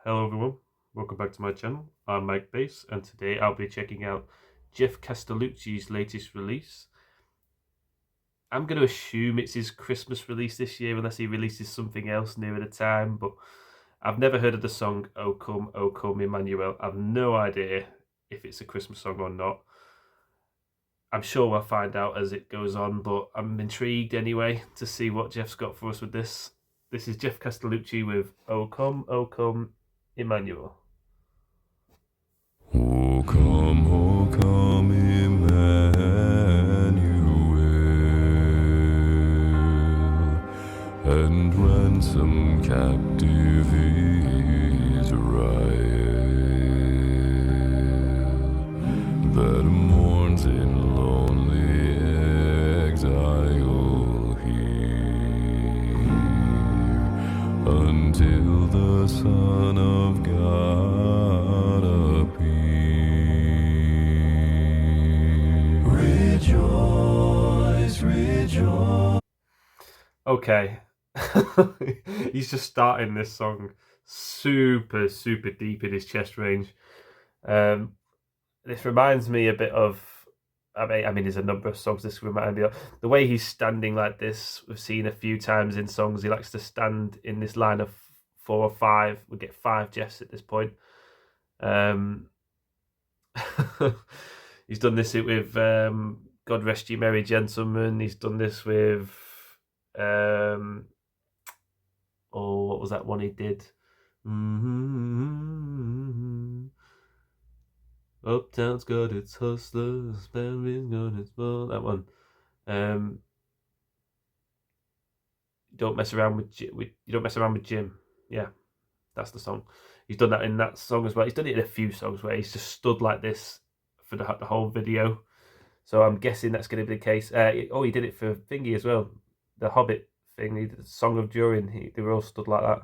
Hello everyone, welcome back to my channel. I'm Mike Bass, and today I'll be checking out Geoff Castellucci's latest release. I'm going to assume it's his Christmas release this year unless he releases something else nearer the time, but I've never heard of the song O Come, Emmanuel. I've no idea if it's a Christmas song or not. I'm sure we'll find out as it goes on, but I'm intrigued anyway to see what Geoff's got for us with this. This is Geoff Castellucci with O Come, Emmanuel. O come, Emmanuel, and ransom captive Israel that mourns in lonely exile here until the Son of God appear. Rejoice, rejoice. Okay. He's just starting this song super deep in his chest range. This reminds me a bit of, I mean, there's a number of songs this reminds me of. The way he's standing like this, we've seen a few times in songs. He likes to stand in this line of 4 or 5. We get 5 Geoffs at this point. He's done this with God Rest Ye Merry Gentlemen. He's done this with what was that one he did? Uptown's got its hustlers, Berry's got its ball. That one. Don't mess around with you don't mess around with Jim. Yeah, that's the song. He's done that in that song as well. He's done it in a few songs where he's just stood like this for the whole video. So I'm guessing that's going to be the case. He did it for Thingy as well. The Hobbit thing, he did the Song of Durin. They were all stood like that.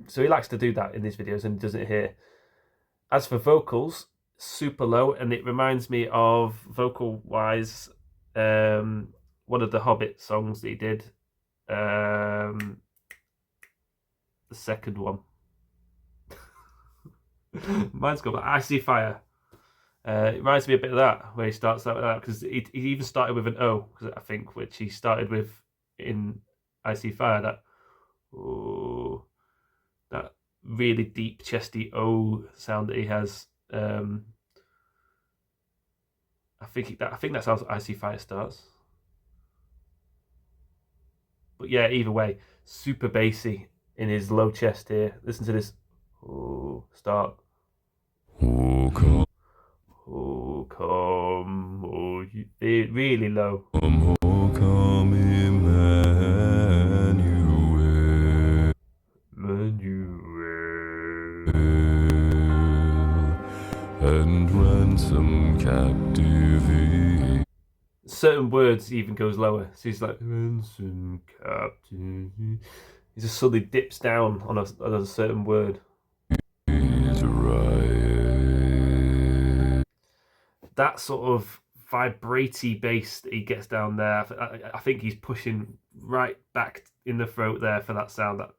So he likes to do that in these videos and he does it here. As for vocals, super low, and it reminds me of vocal-wise one of the Hobbit songs that he did. The second one. Mine's got Icy Fire. It reminds me a bit of that, where he starts out with that, because he even started with an O, I think, which he started with in Icy Fire. That really deep, chesty O sound that he has. I think that's how Icy Fire starts. But yeah, either way, super bassy in his low chest here. Listen to this. Start. O come, Really low. O come, Emmanuel, and ransom captive. Certain words even goes lower. So he's like ransom captive. He just suddenly dips down on a certain word. That sort of vibraty bass that he gets down there, I think he's pushing right back in the throat there for that sound. That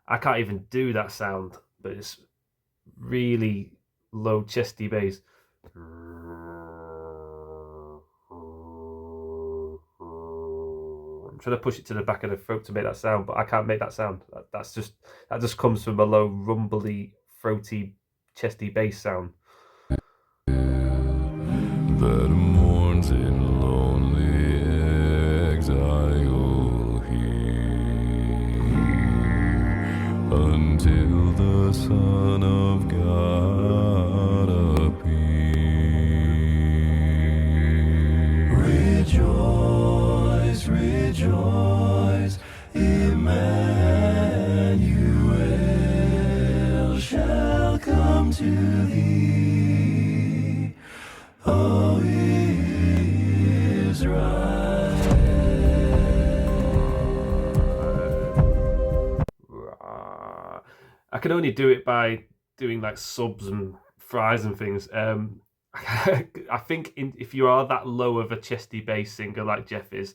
I can't even do that sound, but it's really low chesty bass. I'm trying to push it to the back of the throat to make that sound, but I can't make that sound. That just comes from a low, rumbly, throaty, chesty bass sound. That mourns in lonely exile here until the Son of God appear. Rejoice, rejoice, Emmanuel shall come to thee. O Israel. I can only do it by doing like subs and fries and things. I think if you are that low of a chesty bass singer like Geoff is,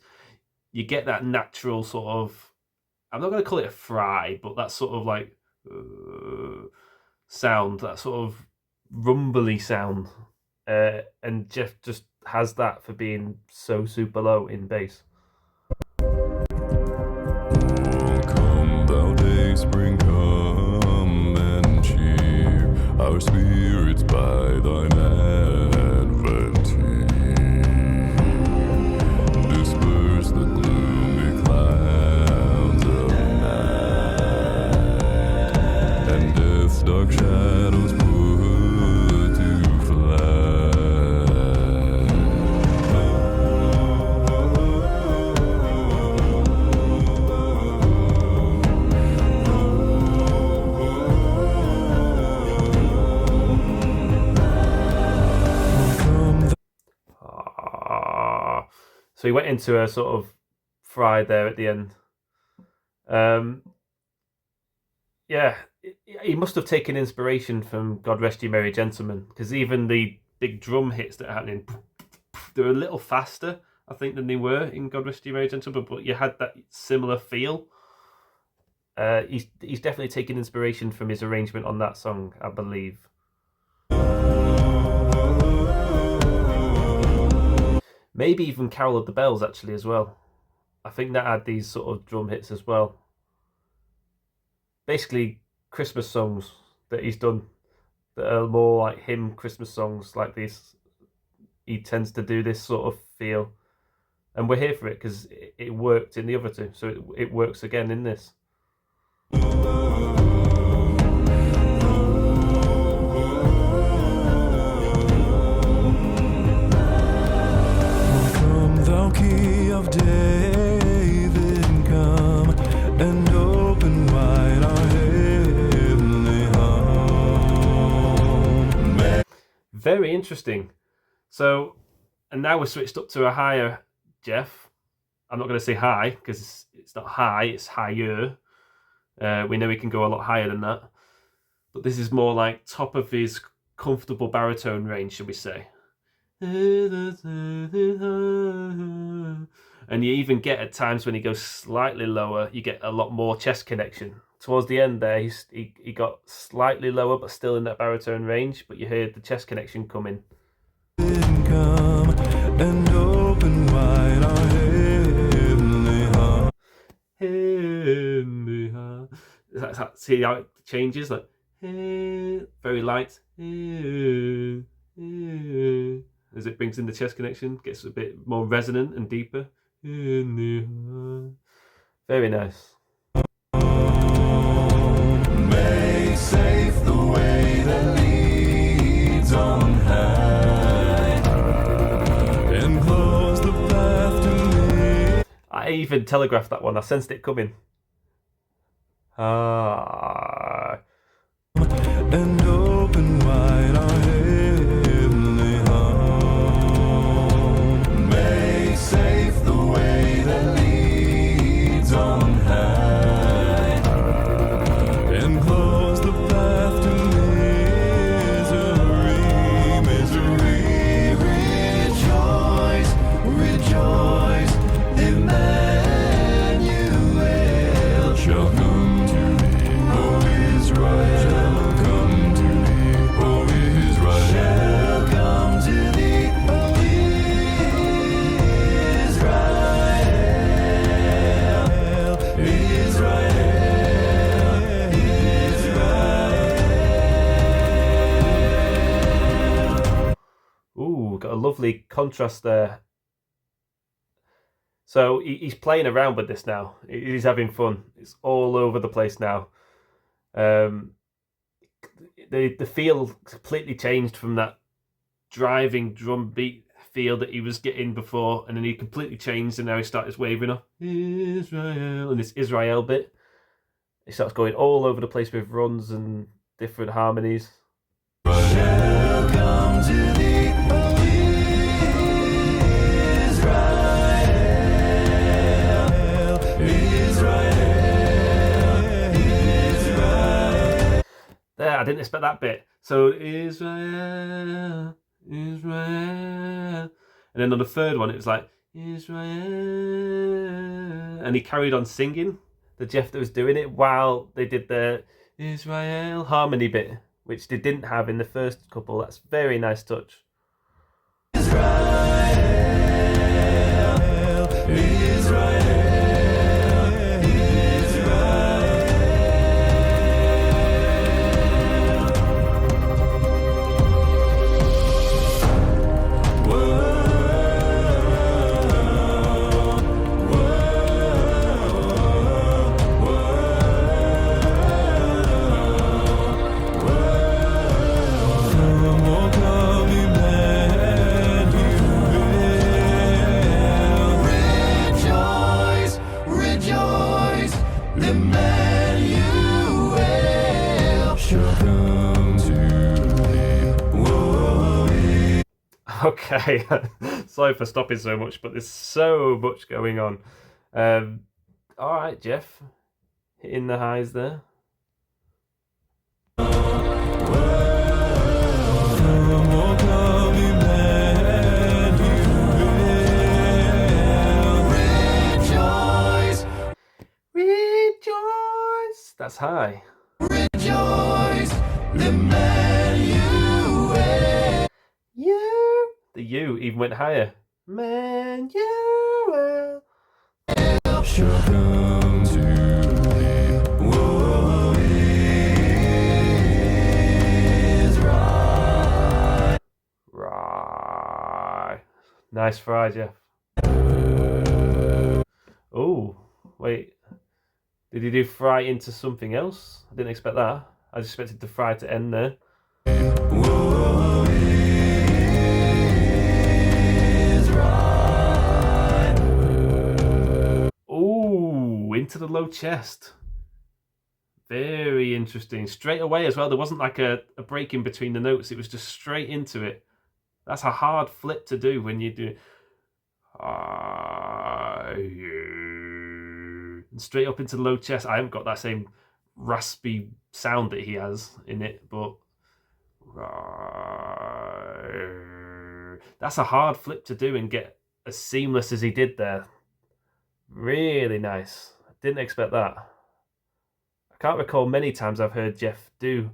you get that natural sort of I'm not going to call it a fry, but that sort of like sound, that sort of rumbly sound. And Geoff just has that for being so super low in bass. Come thou day spring, come and cheer our spirits by thine advent here. Disperse the gloomy clouds of night, and death's dark shadows put to flight. So he went into a sort of fry there at the end. Yeah, he must have taken inspiration from God Rest You Merry Gentlemen, because even the big drum hits that are happening, they're a little faster, I think, than they were in God Rest You Merry Gentlemen, but you had that similar feel. He's definitely taken inspiration from his arrangement on that song, I believe. Maybe even Carol of the Bells, actually, as well. I think that had these sort of drum hits as well. Basically, Christmas songs that he's done that are more like him Christmas songs like this. He tends to do this sort of feel. And we're here for it because it worked in the other two. So it works again in this. Key of David, come and open wide our heavenly home. Very interesting. So, and now we're switched up to a higher Geoff. I'm not going to say high because it's not high, it's higher. We know he can go a lot higher than that. But this is more like top of his comfortable baritone range, should we say. And you even get at times when he goes slightly lower, you get a lot more chest connection. Towards the end there, he got slightly lower, but still in that baritone range. But you heard the chest connection coming. Come and open wide our heavenly heart. Heavenly heart. See how it changes? Like very light. As it brings in the chest connection, gets a bit more resonant and deeper. Very nice. Make safe the way that leads on high, and close the path to me. I even telegraphed that one. I sensed it coming. And open wide our heavenly home. Make safe the way that leads on high, and close the path to misery. Rejoice, rejoice, Emmanuel shall come to thee, O Israel. Got a lovely contrast there. So he's playing around with this now. He's having fun. It's all over the place now. The feel completely changed from that driving drum beat feel that he was getting before, and then he completely changed, and now he starts waving off Israel, and this Israel bit. He starts going all over the place with runs and different harmonies. Shall come to thee, O Israel. There, I didn't expect that bit. So Israel, Israel, and then on the third one it was like Israel, and he carried on singing. the Geoff that was doing it while they did the Israel harmony bit, which they didn't have in the first couple. That's very nice touch. Rejoice, rejoice, Emmanuel shall come to thee. Whoa. Okay, sorry for stopping so much, but there's so much going on. All right, Geoff, hitting the highs there. Rejoice, Rejoice. That's high. rejoice, Emmanuel. You. The U even went higher. Man, you. Shall come to thee. Woe is right. Right. Nice fry, Geoff. Oh, wait. Did he do fry into something else? I didn't expect that. I just expected the fry to end there. Woe is right. Ooh, into the low chest. Very interesting. Straight away as well. There wasn't like a break in between the notes. It was just straight into it. That's a hard flip to do when you do. And straight up into the low chest. I haven't got that same raspy sound that he has in it, but that's a hard flip to do and get as seamless as he did there. Really nice. I didn't expect that. I can't recall many times I've heard Geoff do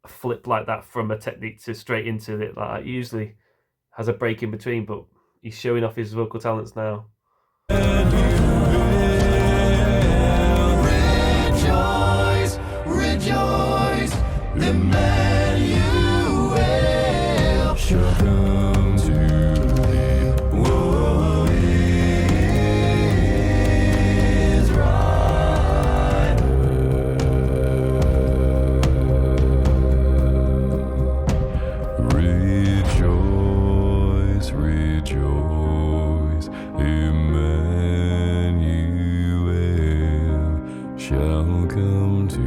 a flip like that from a technique to straight into it. Like that usually has a break in between, but he's showing off his vocal talents now. Rejoice, rejoice, Emmanuel shall come to thee. Woe is right. Rejoice, rejoice, Emmanuel shall come to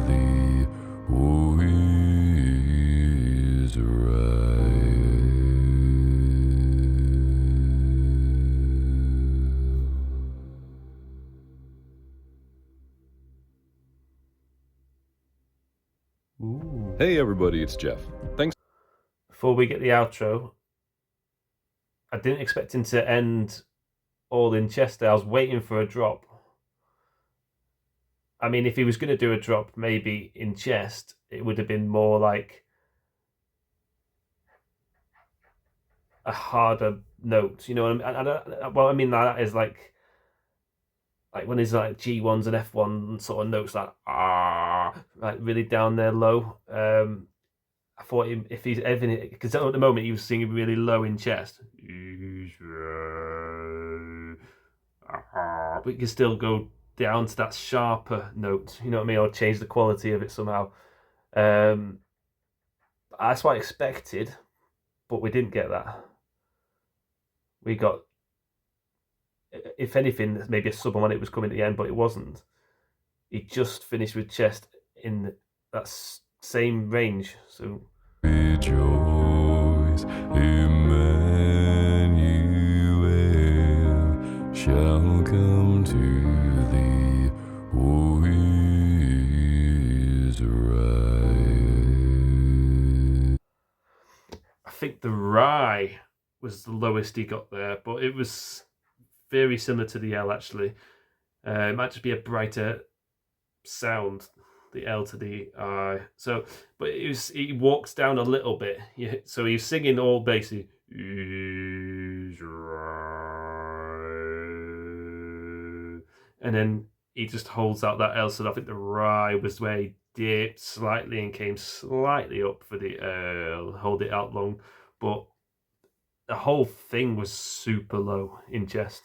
thee. Who is right. Ooh. Hey everybody, it's Geoff. Thanks. Before we get the outro, I didn't expect him to end all in chest there. I was waiting for a drop. I mean, if he was going to do a drop, maybe in chest, it would have been more like a harder note. You know what I mean? Well, I mean that is like when there's like G1s and F1 sort of notes like like really down there low. I thought if he's ever, because at the moment he was singing really low in chest, but he can still go down to that sharper note, you know what I mean, or change the quality of it somehow. That's what I expected, but we didn't get that. We got, if anything, maybe a sub on when it was coming at the end, but it wasn't. He just finished with chest in that same range, so. Rejoice, Emmanuel shall come to thee. Who is right. I think the rye was the lowest he got there, but it was very similar to the L actually. It might just be a brighter sound, the L to the I. So, but he walks down a little bit. Yeah, so he's singing all basically. And then he just holds out that L. So I think the Ri was where he dipped slightly and came slightly up for the L, hold it out long. But the whole thing was super low in chest.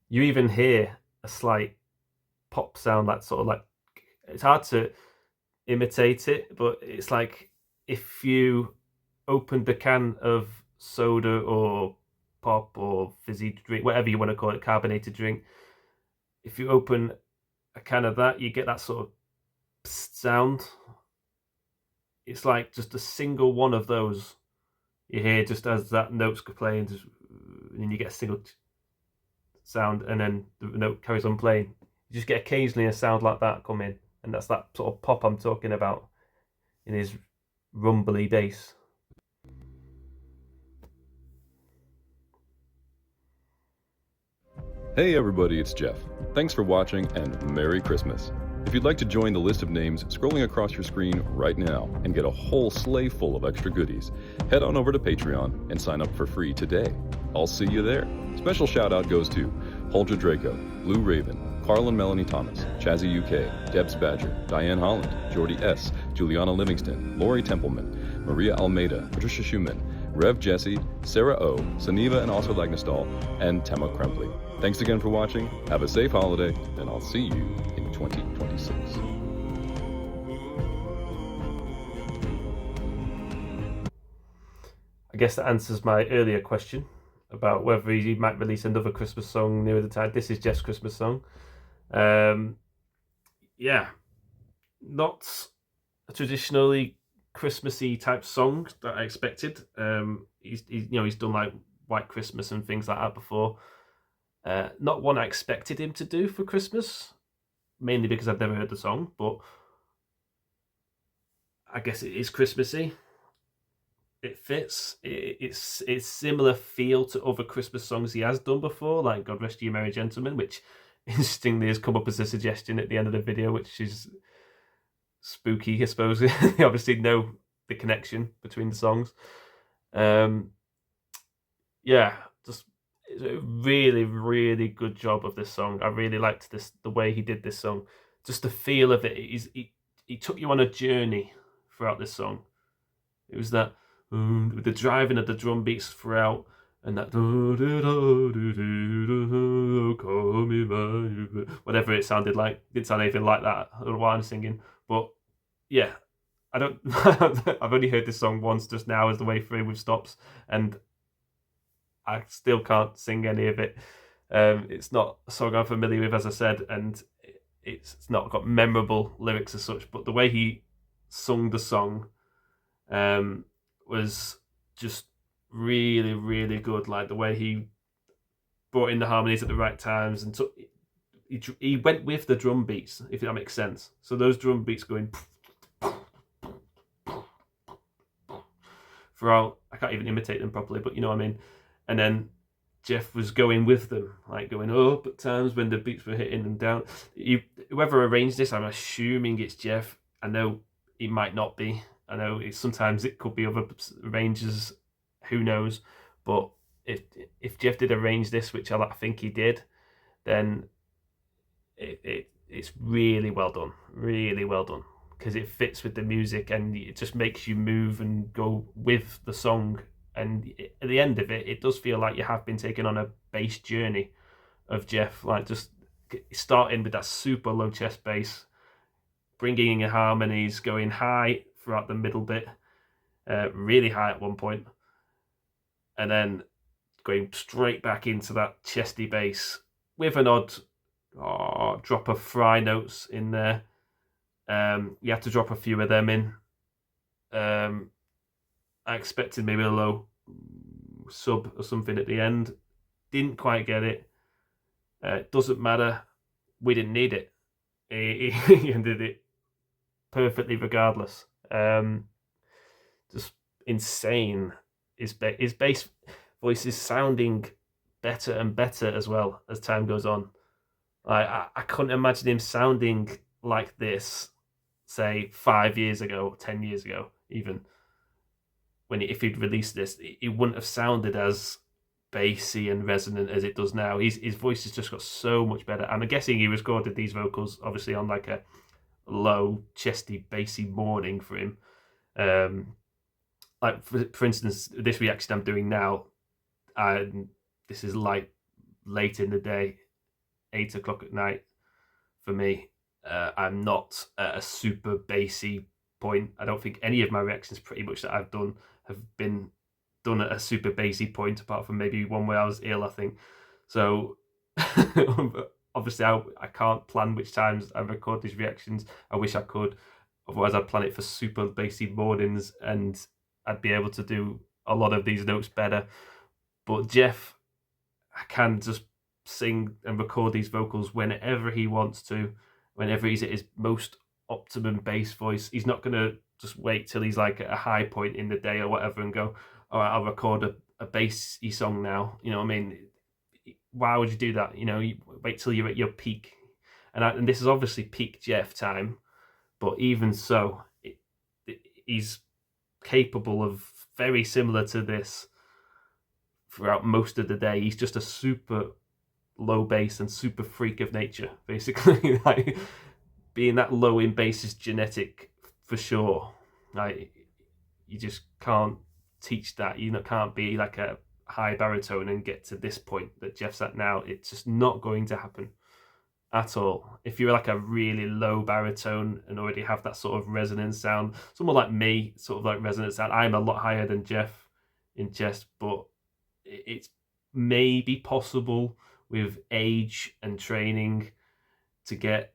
You even hear a slight pop sound, like sort of like, it's hard to imitate it, but it's like if you opened a can of soda or pop or fizzy drink, whatever you want to call it, carbonated drink. If you open a can of that, you get that sort of sound. It's like just a single one of those you hear just as that note's playing, and then you get a single sound, and then the note carries on playing. You just get occasionally a sound like that come in, and that's that sort of pop I'm talking about in his rumbly bass. Hey everybody, it's Geoff. Thanks for watching and Merry Christmas. If you'd like to join the list of names scrolling across your screen right now and get a whole sleigh full of extra goodies, head on over to Patreon and sign up for free today. I'll see you there. Special shout out goes to Holger Draco, Blue Raven, Carl and Melanie Thomas, Chazzy UK, Debs Badger, Diane Holland, Jordy S., Juliana Livingston, Lori Templeman, Maria Almeida, Patricia Schumann, Rev Jesse, Sarah O., Saniva and also Lagnestal, and Tema Krempley. Thanks again for watching, have a safe holiday, and I'll see you in 2026. I guess that answers my earlier question about whether he might release another Christmas song nearer the time. This is Geoff's Christmas song. Yeah, not a traditionally Christmassy type song that I expected. He's done like White Christmas and things like that before. Not one I expected him to do for Christmas, mainly because I've never heard the song, but I guess it is Christmassy. It fits. It's similar feel to other Christmas songs he has done before, like God Rest You Merry Gentlemen, which interestingly has come up as a suggestion at the end of the video, which is spooky, I suppose. They obviously know the connection between the songs. Yeah, just a really, really good job of this song. I really liked the way he did this song. Just the feel of it. He took you on a journey throughout this song. It was that with the driving of the drum beats throughout, and that whatever it sounded like. It didn't sound anything like that. I don't know why I'm singing, but yeah, I don't. I've only heard this song once just now as the way through with stops, and I still can't sing any of it. It's not a song I'm familiar with, as I said, and it's not got memorable lyrics as such. But the way he sung the song was just really, really good. Like the way he brought in the harmonies at the right times, and he went with the drum beats, if that makes sense. So those drum beats going throughout, I can't even imitate them properly, but you know what I mean. And then Geoff was going with them, like going up at times when the beats were hitting them down. Whoever arranged this, I'm assuming it's Geoff. I know it might not be. I know sometimes it could be other arrangers, who knows. But if Geoff did arrange this, which I think he did, then it's really well done, because it fits with the music and it just makes you move and go with the song. And at the end of it, it does feel like you have been taken on a bass journey of Geoff, like just starting with that super low chest bass, bringing in harmonies, going high throughout the middle bit, really high at one point, and then going straight back into that chesty bass with an odd drop of fry notes in there. You have to drop a few of them in. I expected maybe a low sub or something at the end. Didn't quite get it. Doesn't matter. We didn't need it. He did it perfectly regardless. Just insane. His bass, voice is sounding better and better as well as time goes on. I couldn't imagine him sounding like this, say 5 years ago, 10 years ago, even if he'd released this, it wouldn't have sounded as bassy and resonant as it does now. His voice has just got so much better. I'm guessing he recorded these vocals obviously on like a low, chesty, bassy morning for him. Like for instance, this reaction I'm doing now, this is like late in the day, 8 o'clock at night for me. I'm not at a super bassy point. I don't think any of my reactions pretty much that I've done have been done at a super bassy point, apart from maybe one where I was ill, I think. So obviously I can't plan which times I record these reactions. I wish I could. Otherwise I'd plan it for super bassy mornings and I'd be able to do a lot of these notes better. But Geoff, I can just sing and record these vocals whenever he wants to, whenever he's at his most optimum bass voice. He's not going to just wait till he's like at a high point in the day or whatever and go, all right, I'll record a bassy song now. You know what I mean? Why would you do that? You know, you wait till you're at your peak. And this is obviously peak Geoff time, but even so, he's capable of very similar to this throughout most of the day. He's just a super low bass and super freak of nature, basically. Like, being that low in bass is genetic for sure. Like, you just can't teach that. You can't be like a high baritone and get to this point that Geoff's at now. It's just not going to happen at all. If you're like a really low baritone and already have that sort of resonance sound, someone like me, sort of like resonance sound, I'm a lot higher than Geoff in chest, but it's maybe possible with age and training to get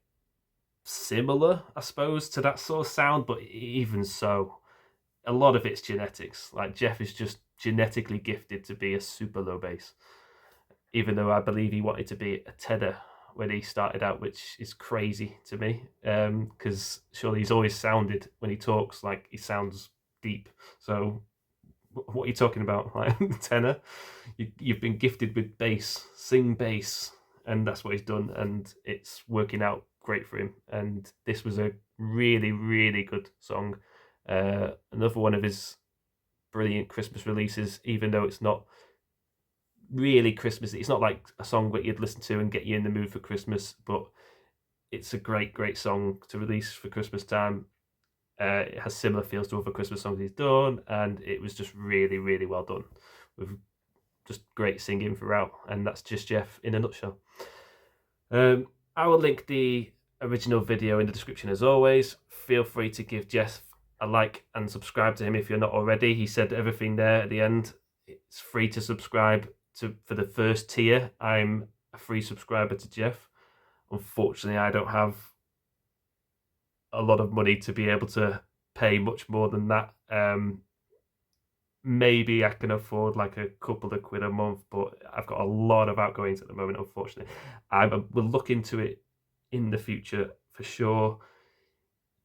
similar, I suppose, to that sort of sound. But even so, a lot of it's genetics. Like, Geoff is just genetically gifted to be a super low bass, even though I believe he wanted to be a tenor when he started out, which is crazy to me, because surely he's always sounded, when he talks, like he sounds deep. So what are you talking about? Like, tenor? You've been gifted with bass, sing bass, and that's what he's done, and it's working out great for him. And this was a really, really good song. Another one of his brilliant Christmas releases, even though it's not really Christmas. It's not like a song that you'd listen to and get you in the mood for Christmas, but it's a great, great song to release for Christmas time. It has similar feels to other Christmas songs he's done, and it was just really, really well done, with just great singing throughout. And that's just Geoff in a nutshell. I will link the original video in the description as always. Feel free to give Geoff a like and subscribe to him if you're not already. He said everything there at the end. It's free to subscribe to for the first tier. I'm a free subscriber to Geoff. Unfortunately, I don't have a lot of money to be able to pay much more than that. Maybe I can afford like a couple of quid a month, but I've got a lot of outgoings at the moment, unfortunately. I will look into it in the future for sure.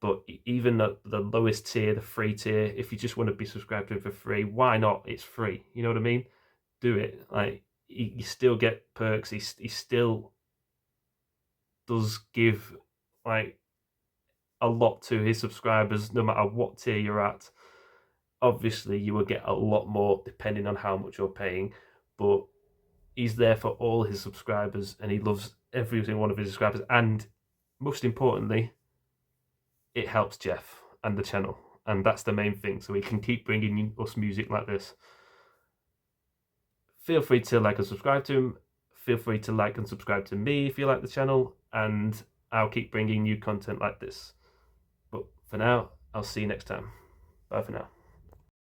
But even the lowest tier, the free tier, if you just want to be subscribed to it for free, why not? It's free. You know what I mean? Do it. Like, you still get perks. He still does give like a lot to his subscribers, no matter what tier you're at. Obviously, you will get a lot more depending on how much you're paying, but he's there for all his subscribers, and he loves every single one of his subscribers. And most importantly, it helps Geoff and the channel, and that's the main thing, so we can keep bringing us music like this. Feel free to like and subscribe to him. Feel free to like and subscribe to me if you like the channel, and I'll keep bringing you content like this. But for now, I'll see you next time. Bye for now.